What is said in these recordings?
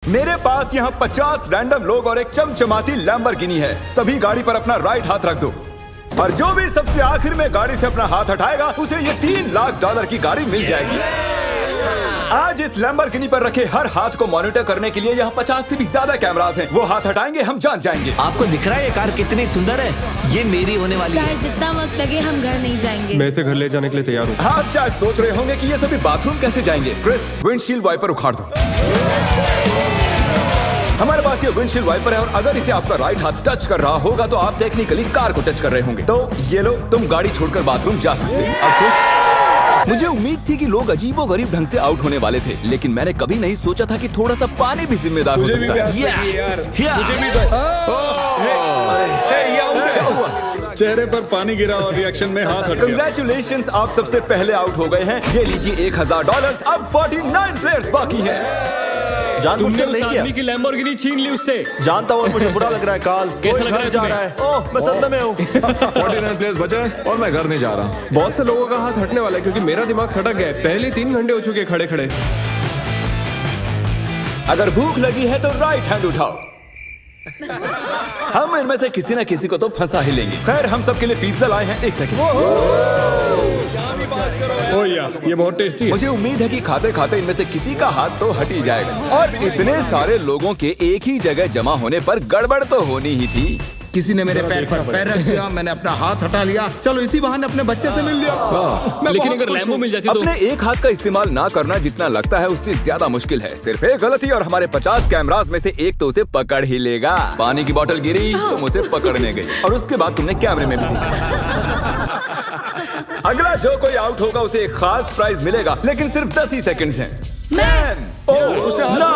मेरे पास यहाँ 50 रैंडम लोग और एक चमचमाती लैम्बोर्गिनी है। सभी गाड़ी पर अपना राइट हाथ रख दो और जो भी सबसे आखिर में गाड़ी से अपना हाथ हटाएगा उसे ये $3 लाख की गाड़ी मिल जाएगी। आज इस लैम्बोर्गिनी पर रखे हर हाथ को मॉनिटर करने के लिए यहाँ 50 से भी ज्यादा कैमरास हैं। वो हाथ हटाएंगे हम जान जाएंगे। आपको दिख रहा है ये कार कितनी सुंदर है? ये मेरी होने वाली है। चाहे जितना वक्त लगे हम घर नहीं जाएंगे। मैं इसे घर ले जाने के लिए तैयार हूँ। आप शायद सोच रहे होंगे कि ये सभी बाथरूम कैसे जाएंगे। क्रिस, विंडशील्ड वाइपर उखाड़ दो। हमारे पास ये विंडशील्ड वाइपर है और अगर इसे आपका राइट हाथ टच कर रहा होगा तो आप टेक्निकली कार को टच कर रहे होंगे। तो ये लो, तुम गाड़ी छोड़कर बाथरूम जा सकते हो। अब खुश? मुझे उम्मीद थी कि लोग अजीबोगरीब ढंग से आउट होने वाले थे, लेकिन मैंने कभी नहीं सोचा था कि थोड़ा सा पानी भी जिम्मेदार हो सकता है। चेहरे पर पानी गिरा और रिएक्शन में हाथ हट गया। कंग्रेचुलेशंस, आप सबसे पहले आउट हो गए हैं। ये लीजिए $1000। अब 49 प्लेयर्स बाकी हैं। तुमने उस आदमी की लैम्बोर्गिनी छीन ली उससे। जानता हूँ, मुझे बुरा लग रहा है। काल कैसा लग रहा है जा रहा है। ओह, मैं सदमे में हूँ। 49 प्लेयर्स बचे हैं और मैं घर नहीं जा रहा। बहुत से लोगों का हाथ हटने वाला है क्योंकि मेरा दिमाग सटक गया है। पहले 3 घंटे हो चुके खड़े खड़े। अगर भूख लगी है तो राइट हैंड उठाओ। हम इनमें से किसी न किसी को तो फंसा ही लेंगे। खैर, हम सबके लिए पिज्जा लाए हैं। 1 सेकंड। ओह यार, ये बहुत टेस्टी है। मुझे उम्मीद है कि खाते खाते इनमें से किसी का हाथ तो हट ही जाएगा। और इतने सारे लोगों के एक ही जगह जमा होने पर गड़बड़ तो होनी ही थी। किसी ने मेरे पैर पर पैर रख दिया, मैंने अपना हाथ हटा लिया। चलो इसी बहाने अपने बच्चे से मिल लिया। लेकिन अगर लैम्बो मिल जाती तो अपने एक हाथ का इस्तेमाल ना करना जितना लगता है उससे ज्यादा मुश्किल है। सिर्फ एक गलती और हमारे 50 कैमरास में से एक तो उसे पकड़ ही लेगा। पानी की बोतल गिरी, तुम उसे पकड़ने गई और उसके बाद तुमने कैमरे में भी देखा। अगला जो कोई आउट होगा उसे एक खास प्राइज मिलेगा, लेकिन सिर्फ 10 ही सेकंड्स हैं। 10, 9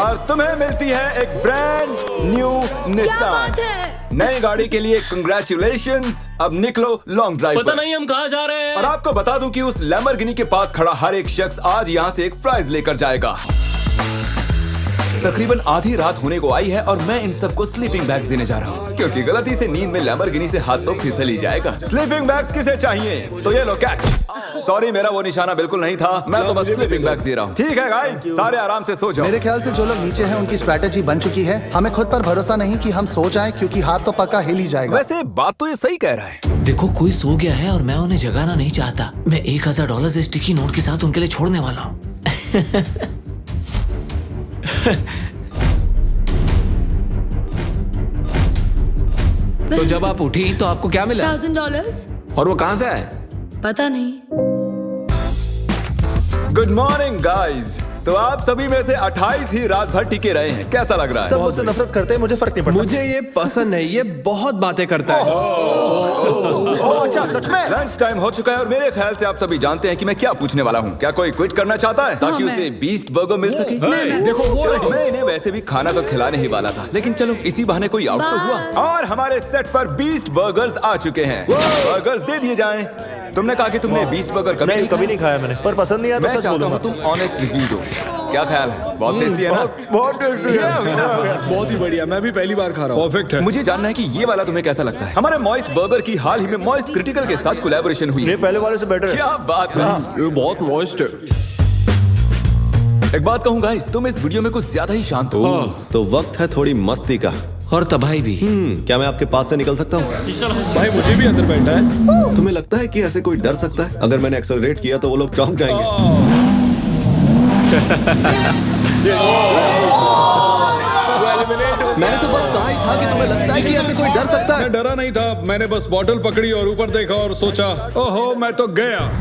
और तुम्हें मिलती है एक ब्रांड न्यू निसान। नई गाड़ी के लिए कंग्रेचुलेशंस। अब निकलो लॉन्ग ड्राइव पता पर। नहीं हम कहाँ जा रहे हैं। और आपको बता दूं कि उस लैम्बोर्गिनी के पास खड़ा हर एक शख्स आज यहाँ से एक प्राइज लेकर जाएगा। तकरीबन आधी रात होने को आई है और मैं इन सबको स्लीपिंग बैग्स देने जा रहा हूँ, क्योंकि गलती से नींद में लैम्बोर्गिनी से हाथ तो फिसल ही जाएगा। स्लीपिंग बैग्स किसे चाहिए? तो ये लो कैच। सॉरी, मेरा वो निशाना बिल्कुल नहीं था। मैं तो बस स्लीपिंग बैग्स दे रहा हूँ। ठीक है गाइस, सारे आराम से सो जाओ। मेरे ख्याल से जो लोग नीचे हैं उनकी स्ट्रैटेजी बन चुकी है। हमें खुद पर भरोसा नहीं कि हम सो जाएं, क्योंकि हाथ तो पक्का हिल ही जाएगा। वैसे बात तो ये सही कह रहा है। देखो, कोई सो गया है और मैं उन्हें जगाना नहीं चाहता। मैं $1000 स्टिकी नोट के साथ उनके लिए छोड़ने वाला हूँ। तो जब आप उठी तो आपको क्या मिला? $1000। और वो कहाँ से आए? पता नहीं। Good morning guys. तो आप सभी में से 28 ही रात भर टिके रहे हैं। कैसा लग रहा है? सब मुझसे नफरत करते हैं, मुझे फर्क नहीं पड़ता। मुझे ये पसंद है। ये बहुत बातें करता है। ओह, अच्छा, सच में? लंच टाइम हो चुका है और मेरे ख्याल से आप सभी जानते हैं कि मैं क्या पूछने वाला हूँ। क्या कोई क्विट करना चाहता है ताकि उसे बीस्ट बर्गर मिल सके? देखो, वो रही। मैं इन्हें वैसे भी खाना तो खिलाने ही वाला था, लेकिन चलो इसी बहाने कोई आउट तो हुआ। और हमारे सेट पर बीस्ट बर्गर्स आ चुके हैं। बर्गर्स दे दिए जाएं। तुमने कहा कि तुमने बीस्ट बर्गर कभी नहीं खाया मैंने, पर पसंद नहीं आया तो मैं सच चाहता बोलूंगा। हूँ तुम ऑनेस्ट रिव्यू दो। क्या ख्याल है? बहुत टेस्टी है ना? बहुत टेस्टी है। बहुत ही बढ़िया, मैं भी पहली बार खा रहा हूँ। परफेक्ट है। मुझे जानना है कि ये वाला तुम्हें कैसा लगता है। हमारे मॉइस्ट बर्गर की हाल ही में मॉइस्ट क्रिटिकल के साथ कोलैबोरेशन हुई ये है। पहले वाले से बेटर है। क्या बात है। ये बहुत मॉइस्ट है। एक बात कहूँ गाइस, तुम इस वीडियो में कुछ ज्यादा ही शांत हो। तो वक्त है थोड़ी मस्ती का। और तबाही भी। क्या मैं आपके पास से निकल सकता हूँ? भाई मुझे भी अंदर बैठा है। तुम्हें लगता है कि ऐसे कोई डर सकता है? अगर मैंने एक्सेलरेट किया तो वो लोग चौंक जाएंगे। मैंने तो बस कहा ही था कि तुम्हें लगता है कि ऐसे कोई डर सकता है। मैं डरा नहीं था। मैंने बस बॉटल पकड़ी और ऊपर देखा और सोचा, ओहो, मैं तो गया।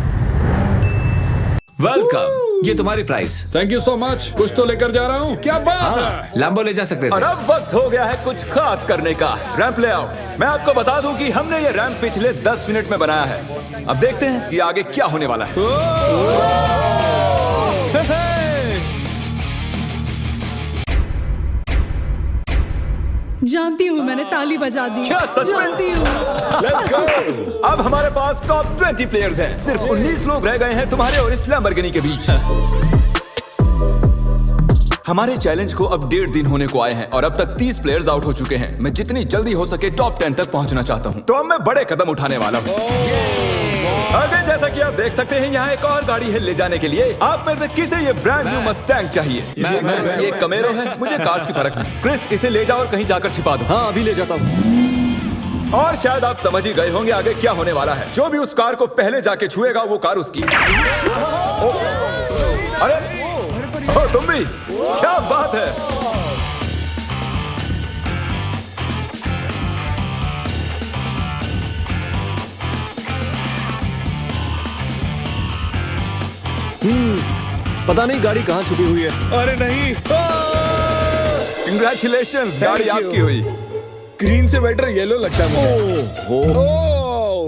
वेलकम, ये तुम्हारी price. Thank you so much. कुछ तो लेकर जा रहा हूँ। क्या बात है? लैम्बो ले जा सकते और थे। अब वक्त हो गया है कुछ खास करने का। रैंप ले आओ। मैं आपको बता दूं कि हमने ये रैंप पिछले 10 मिनट में बनाया है। अब देखते हैं कि आगे क्या होने वाला है। जानती हूँ, मैंने ताली बजा दी। क्या सच में? जानती हूँ। Let's go! अब हमारे पास टॉप 20 प्लेयर्स हैं। सिर्फ 19 लोग रह गए हैं तुम्हारे और इस लैम्बोर्गिनी के बीच। हमारे चैलेंज को अब 1.5 दिन होने को आए हैं और अब तक 30 प्लेयर्स आउट हो चुके हैं। मैं जितनी जल्दी हो सके टॉप 10 तक पहुंचना चाहता हूं। तो अब मैं बड़े कदम उठाने वाला हूं। आगे जैसा कि आप देख सकते हैं यहाँ एक और गाड़ी है ले जाने के लिए। आप में से किसे ये ब्रांड न्यू मस्टैंग चाहिए? ये कमेरो है, मुझे कार्स की फर्क नहीं। क्रिस, इसे ले जाओ और कहीं जाकर छिपा दो। हाँ अभी ले जाता हूँ। और शायद आप समझ ही गए होंगे आगे क्या होने वाला है। जो भी उस कार को पहले जाके छुएगा वो कार उसकी। अरे तुम भी, क्या बात है। पता नहीं गाड़ी कहाँ छुपी हुई है। अरे नहीं, कंग्रेचुलेशंस, गाड़ी आपकी हुई। ग्रीन से बेटर येलो लगता है मुझे।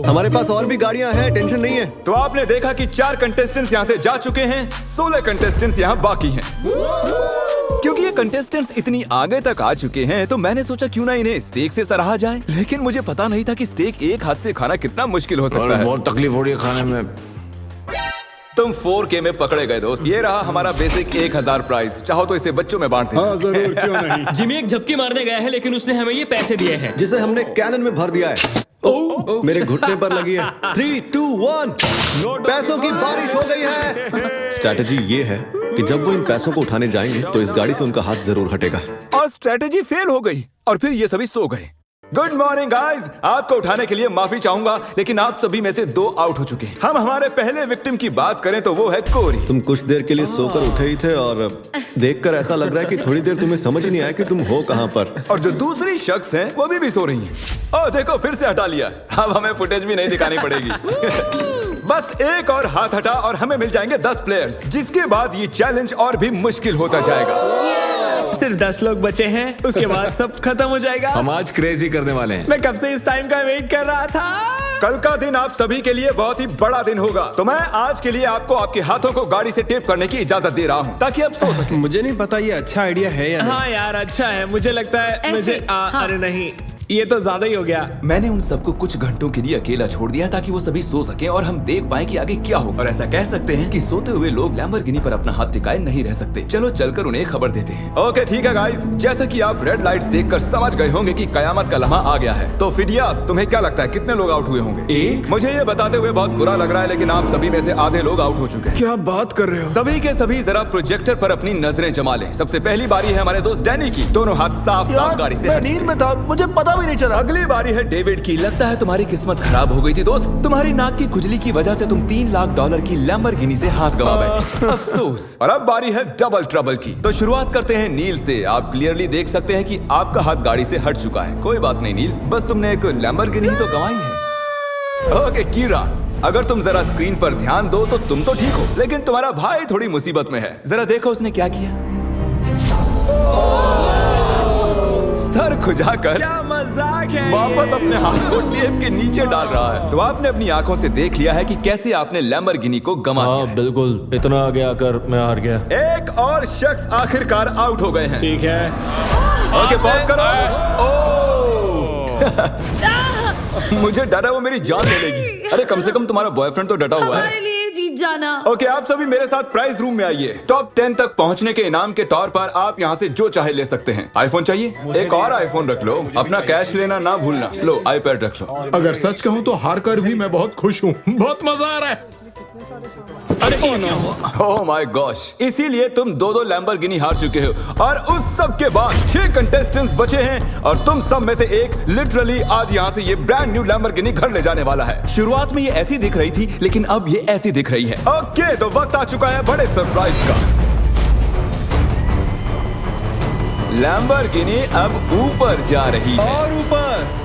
हमारे पास और भी गाड़ियां हैं, टेंशन नहीं है। तो आपने देखा कि 4 कंटेस्टेंट्स यहाँ से जा चुके हैं, 16 कंटेस्टेंट्स यहाँ बाकी हैं। क्योंकि ये कंटेस्टेंट्स इतनी आगे तक आ चुके हैं तो मैंने सोचा क्यों ना इन्हें स्टेक से सराहा जाए। लेकिन मुझे पता नहीं था कि स्टेक एक हाथ से खाना कितना मुश्किल हो सकता है। बहुत तकलीफ हो रही है खाने में। तुम 4K में पकड़े गए दोस्त। ये रहा हमारा बेसिक 1000 प्राइस। चाहो तो इसे बच्चों में बांट दें। हाँ जरूर, क्यों नहीं। जिमी एक झपकी मारने गया है लेकिन उसने हमें ये पैसे दिए हैं जिसे हमने कैनन में भर दिया है। मेरे घुटने पर लगी है। 3, 2, 1 पैसों की बारिश हो गई है। स्ट्रैटेजी ये है कि जब वो इन पैसों को उठाने जाएंगे तो इस गाड़ी से उनका हाथ जरूर हटेगा। और स्ट्रेटेजी फेल हो गई और फिर ये सभी सो गए। गुड मॉर्निंग गाइस, आपको उठाने के लिए माफी चाहूंगा लेकिन आप सभी में से 2 आउट हो चुके हैं। हम हमारे पहले विक्टिम की बात करें तो वो है कोरी। तुम कुछ देर के लिए सोकर उठे ही थे और देखकर ऐसा लग रहा है कि थोड़ी देर तुम्हें समझ ही नहीं आया कि तुम हो कहां पर। और जो दूसरी शख्स हैं वो भी सो रही हैं। ओह देखो, फिर से हटा लिया। अब हमें फुटेज भी नहीं दिखानी पड़ेगी। बस एक और हाथ हटा और हमें मिल जाएंगे 10 प्लेयर्स, जिसके बाद ये चैलेंज और भी मुश्किल होता जाएगा। सिर्फ 10 लोग बचे हैं, उसके बाद सब खत्म हो जाएगा। हम आज क्रेजी करने वाले हैं। मैं कब से इस टाइम का वेट कर रहा था। कल का दिन आप सभी के लिए बहुत ही बड़ा दिन होगा। तो मैं आज के लिए आपको आपके हाथों को गाड़ी से टेप करने की इजाजत दे रहा हूँ ताकि आप सो सकें। मुझे नहीं पता ये अच्छा आइडिया है या नहीं। हाँ यार, अच्छा है। मुझे लगता है ऐसे, मुझे हाँ। अरे नहीं, ये तो ज्यादा ही हो गया। मैंने उन सबको कुछ घंटों के लिए अकेला छोड़ दिया ताकि वो सभी सो सकें और हम देख पाएं कि आगे क्या हो। और ऐसा कह सकते हैं कि सोते हुए लोग लैम्बोर्गिनी पर अपना हाथ टिकाए नहीं रह सकते। चलो चलकर उन्हें खबर देते हैं। ओके ठीक है गाइस, जैसा कि आप रेड लाइट्स देखकर समझ गए होंगे कि कयामत का लम्हा आ गया है। तो फिडियास, तुम्हें क्या लगता है कितने लोग आउट हुए होंगे? 1। मुझे ये बताते हुए बहुत बुरा लग रहा है लेकिन आप सभी में से आधे लोग आउट हो चुके हैं। क्या बात कर रहे हो? सभी के सभी जरा प्रोजेक्टर पर अपनी नजरें जमा लें। सबसे पहली बारी है हमारे दोस्त डैनी की। दोनों हाथ साफ साफ गाड़ी से मैं हट। नींद में था, मुझे पता भी नहीं चला। अगली बारी है डेविड की। लगता है तुम्हारी किस्मत खराब हो गई थी दोस्त। तुम्हारी नाक की खुजली की वजह से तुम $3 लाख की लैम्बोर्गिनी से हाथ गंवा बैठे। अफसोस। और अब बारी है डबल ट्रबल की। तो शुरुआत करते हैं नील से। आप क्लियरली देख सकते हैं कि आपका हाथ गाड़ी से हट चुका है। कोई बात नहीं नील, बस तुमने एक लैम्बोर्गिनी तो गंवाई है। ओके कीरा, अगर तुम जरा स्क्रीन पर ध्यान दो तो तुम तो ठीक हो लेकिन तुम्हारा भाई थोड़ी मुसीबत में है। जरा देखो उसने क्या किया। सर खुजाकर क्या मजाक है। वापस अपने हाथ को टेप के नीचे डाल रहा है। तो आपने अपनी आंखों से देख लिया है कि कैसे आपने लैम्बोर्गिनी को गंवा दिया है। बिल्कुल, इतना आगे आकर मैं हार गया। एक और शख्स आखिरकार आउट हो गए हैं। ठीक है। ओके पॉज करो। मुझे डर है वो मेरी जान ले लेगी। अरे कम से कम तुम्हारा बॉयफ्रेंड तो डटा हुआ हमारे है। लिए जीत जाना। ओके आप सभी मेरे साथ प्राइज रूम में आइए। टॉप 10 तक पहुंचने के इनाम के तौर पर आप यहाँ से जो चाहे ले सकते हैं। आईफोन चाहिए? एक और आईफोन रख लो। अपना कैश लेना ना भूलना। लो आईपैड रख लो। अगर सच कहूँ तो हार कर भी मैं बहुत खुश हूँ। बहुत मजा आ रहा है। अरे ओह माय गॉश, इसीलिए तुम 2-2 लैम्बोर्गिनी हार चुके हो। और उस सब के बाद 6 कंटेस्टेंट्स बचे हैं और तुम सब में से एक लिटरली आज यहाँ से ये ब्रांड न्यू लैम्बोर्गिनी घर ले जाने वाला है। शुरुआत में ये ऐसी दिख रही थी लेकिन अब ये ऐसी दिख रही है। ओके तो वक्त आ चुका है बड़े सरप्राइज का। लैम्बोर्गिनी अब ऊपर जा रही है। और ऊपर।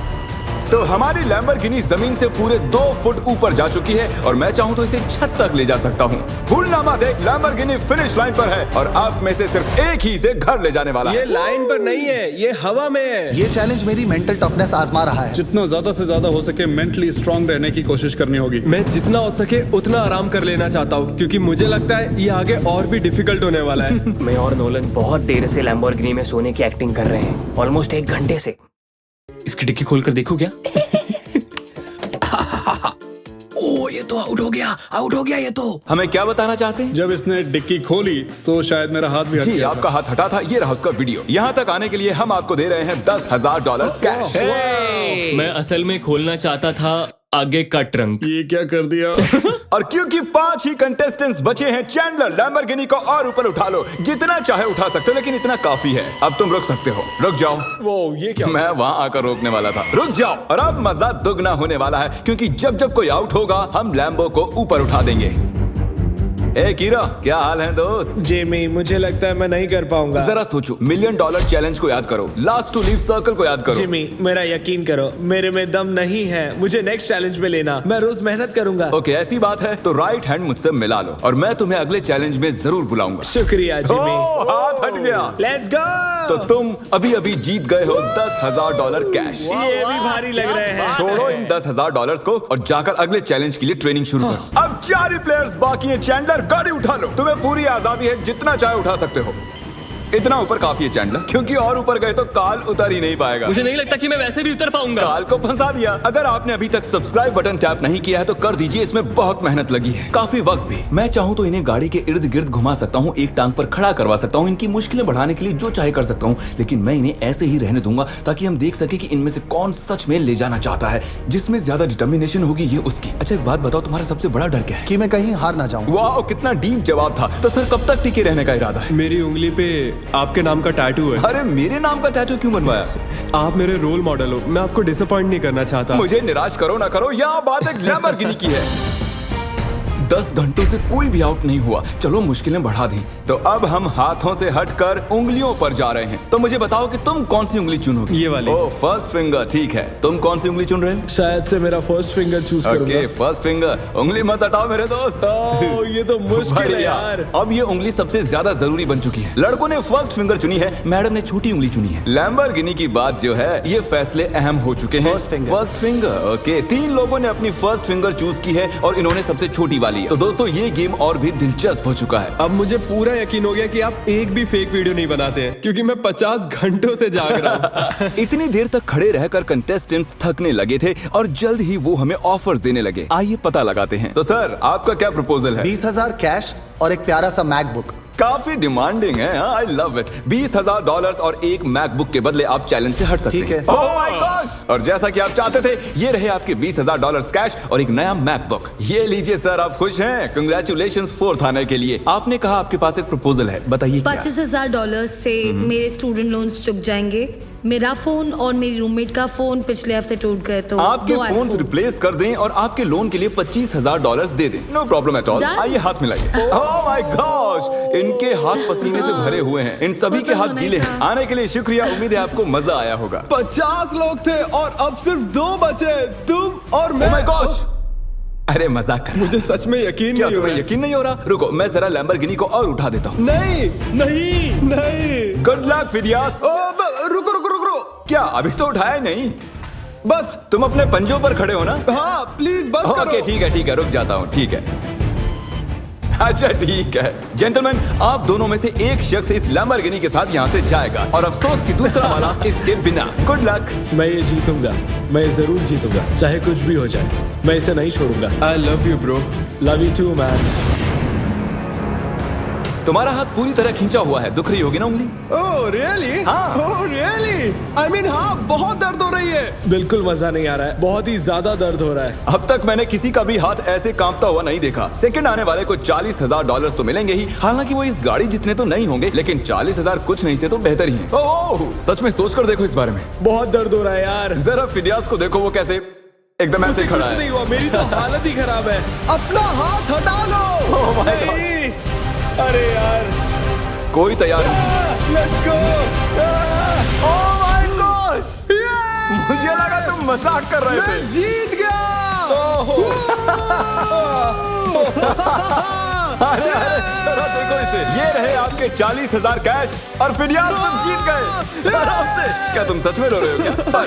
तो हमारी लैम्बोर्गिनी जमीन से पूरे 2 फुट ऊपर जा चुकी है और मैं चाहूँ तो इसे छत तक ले जा सकता हूँ। भूलना मत, एक लैम्बोर्गिनी फिनिश लाइन पर है और आप में से सिर्फ एक ही इसे घर ले जाने वाला है। ये लाइन पर नहीं है, ये हवा में है। ये चैलेंज मेरी मेंटल टफनेस आजमा रहा है। जितना ज्यादा से ज्यादा हो सके मेंटली स्ट्रांग रहने की कोशिश करनी होगी। मैं जितना हो सके उतना आराम कर लेना चाहता हूँ क्योंकि मुझे लगता है ये आगे और भी डिफिकल्ट होने वाला है। मैं और नोलन बहुत देर से लैम्बोर्गिनी में सोने की एक्टिंग कर रहे हैं, ऑलमोस्ट 1 घंटे से। इसकी डिक्की खोलकर देखो क्या। ओ ये तो आउट हो गया ये तो। हमें क्या बताना चाहते हैं? जब इसने डिक्की खोली तो शायद मेरा हाथ भी हट जी गया आपका हाथ हटा था। ये रहा उसका वीडियो। यहाँ तक आने के लिए हम आपको दे रहे हैं $10,000 कैश। मैं असल में खोलना चाहता था आगे का ट्रंक। ये क्या कर दिया? और क्योंकि 5 ही कंटेस्टेंट्स बचे हैं, चैंडलर लैम्बोर्गिनी को और ऊपर उठा लो। जितना चाहे उठा सकते हो, लेकिन इतना काफी है। अब तुम रुक सकते हो। रुक जाओ। वो ये क्या? मैं वहाँ आकर रोकने वाला था। रुक जाओ। और अब मजा दुगना होने वाला है, क्योंकि जब जब कोई आउट होगा हम लैम्बो को ऊपर उठा देंगे। ए कीरा, क्या हाल है दोस्त? जेमी, मुझे लगता है मैं नहीं कर पाऊंगा। जरा सोचो, $1 मिलियन चैलेंज को याद करो, लास्ट टू लीव सर्कल को याद करो। जिमी, मेरा यकीन करो, मेरे में दम नहीं है। मुझे नेक्स्ट चैलेंज में लेना, मैं रोज मेहनत करूंगा। ओके, ऐसी बात है तो राइट हैंड मुझसे मिला लो और मैं तुम्हें अगले चैलेंज में जरूर बुलाऊंगा। शुक्रिया जिमी। हाथ हट गया। Let's go. तो तुम अभी अभी जीत गए हो $10,000 कैश। ये भी भारी लग रहे हैं। छोड़ो इन $10,000 को और जाकर अगले चैलेंज के लिए ट्रेनिंग शुरू करो। अब 4 ही प्लेयर्स बाकी हैं। चैंडलर, गाड़ी उठा लो। तुम्हें पूरी आजादी है, जितना चाहे उठा सकते हो। इतना ऊपर काफी है चैंडलर, क्योंकि और ऊपर गए तो काल उतर ही नहीं पाएगा। मुझे नहीं लगता कि मैं वैसे भी उतर पाऊंगा। काल को फंसा दिया। अगर आपने अभी तक सब्सक्राइब बटन टैप नहीं किया है तो कर दीजिए, इसमें बहुत मेहनत लगी है, काफी वक्त भी। मैं चाहूँ तो इन्हें गाड़ी के इर्द गिर्द घुमा सकता हूँ, एक टांग पर खड़ा करवा सकता हूँ, इनकी मुश्किलें बढ़ाने के लिए जो चाहे कर सकता हूँ, लेकिन मैं इन्हें ऐसे ही रहने दूंगा ताकि हम देख सके कि इनमें से कौन सच में ले जाना चाहता है। जिसमें ज्यादा डिटर्मिनेशन होगी ये उसकी। अच्छा एक बात बताओ, तुम्हारा सबसे बड़ा डर क्या है? कि मैं कहीं हार ना जाऊं। वाह, कितना डीप जवाब था। तो सर कब तक टिके रहने का इरादा है? मेरी उंगली पे आपके नाम का टैटू है। अरे मेरे नाम का टैटू क्यों बनवाया? आप मेरे रोल मॉडल हो, मैं आपको डिसअपॉइंट नहीं करना चाहता। मुझे निराश करो ना करो, यह बात एक लैम्बोर्गिनी की है। 10 घंटों से कोई भी आउट नहीं हुआ। चलो मुश्किलें बढ़ा दें। तो अब हम हाथों से हटकर उंगलियों पर जा रहे हैं। तो मुझे बताओ कि तुम कौन सी उंगली चुनोगे? ये वाली। ओह, फर्स्ट फिंगर, ठीक है। तुम कौन सी उंगली चुन रहे हो? शायद से मेरा फर्स्ट फिंगर चूज ओके, करूंगा। First finger. उंगली मत हटाओ मेरे दोस्त। ओह, ये तो मुश्किल है बढ़िया। यार। अब ये उंगली सबसे ज्यादा जरूरी बन चुकी है। लड़कों ने फर्स्ट फिंगर चुनी है, मैडम ने छोटी उंगली चुनी है। लैम्बोर्गिनी की बात जो है, ये फैसले अहम हो चुके हैं। First finger, okay. 3 लोगों ने अपनी फर्स्ट फिंगर चूज की है और इन्होंने सबसे छोटी वाली है। तो दोस्तों ये गेम और भी दिलचस्प हो चुका है। अब मुझे पूरा यकीन हो गया कि आप एक भी फेक वीडियो नहीं बनाते हैं, क्योंकि मैं 50 घंटों से जाग रहा हूँ। इतनी देर तक खड़े रहकर कंटेस्टेंट्स थकने लगे थे और जल्द ही वो हमें ऑफर्स देने लगे। आइए पता लगाते हैं। तो सर आपका क्या प्रपोजल है? 20,000 कैश और एक प्यारा सा मैकबुक। काफी डिमांडिंग है। I love it. $20,000 और एक मैकबुक के बदले आप चैलेंज से हट सकते ठीक हैं। है। Oh my gosh! और जैसा कि आप चाहते थे, ये रहे आपके $20,000 कैश और एक नया मैकबुक। ये लीजिए सर, आप खुश हैं? कंग्रेचुलेशंस 4th आने के लिए। आपने कहा आपके पास एक प्रपोजल है, बताइए क्या? $25,000 से मेरे स्टूडेंट लोन्स चुक जाएंगे। मेरा फोन और मेरी रूममेट का फोन पिछले हफ्ते टूट गए, तो आपके 2 फोन iPhone। रिप्लेस कर दें और आपके लोन के लिए $25,000 दे दें। No problem at all. Done? आइए हाथ मिलाइए। Oh my gosh! इनके हाथ पसीने से भरे हुए हैं। इन सभी वो के तो हाथ होना ही गीले हैं। था। आने के लिए शुक्रिया। उम्मीद है आपको मजा आया होगा। 50 लोग थे और अब सिर्फ 2 बचे, तुम और मैं। Oh my gosh! अरे मजाक कर रहा। मुझे सच में यकीन क्या नहीं हो तुम्हें रहा। यकीन नहीं हो रहा? रुको, मैं जरा लैम्बोर्गिनी को और उठा देता हूँ। नहीं नहीं नहीं। Good luck Phidias. रुको रुको रुको। क्या अभी तो उठाया ही नहीं? बस। तुम अपने पंजों पर खड़े हो ना? हाँ प्लीज बस करो। ओके ठीक है, रुक जाता हूँ। ठीक है, अच्छा ठीक है। जेंटलमैन, आप दोनों में से एक शख्स इस लैम्बोर्गिनी के साथ यहाँ से जाएगा और अफसोस कि दूसरा वाला इसके बिना। Good luck. मैं ये जीतूंगा, मैं जरूर जीतूंगा, चाहे कुछ भी हो जाए। मैं इसे नहीं छोड़ूंगा। I love you bro. Love you too man. तुम्हारा हाथ पूरी तरह खींचा हुआ है, दुख रही होगी ना उंगली? Oh really? हाँ। Oh really? आई मीन हाँ, बहुत दर्द हो रही है। बिल्कुल मजा नहीं आ रहा है, बहुत ही ज्यादा दर्द हो रहा है। अब तक मैंने किसी का भी हाथ ऐसे कांपता हुआ नहीं देखा। सेकंड आने वाले को $40,000 तो मिलेंगे ही। हालांकि वो इस गाड़ी जितने तो नहीं होंगे, लेकिन 40,000 कुछ नहीं से तो बेहतर ही है। ओह, सच में सोचकर देखो इस बारे में। बहुत दर्द हो रहा है यार। जरा फिडियास को देखो, वो कैसे एकदम ऐसे खड़ा कुछ है। नहीं हुआ, मेरी तो हालत ही खराब है। अपना हाथ हटा लो। Oh my God! नहीं, अरे यार। कोई तैयार नहीं। Let's go. Oh my gosh! मुझे लगा तुम मजाक कर रहे थे। जीत गया। अरे जरा देखो इसे। ये रहे आपके 40,000 कैश और फिडियास तुम जीत गए आराम से। क्या तुम सच में रो रहे हो क्या?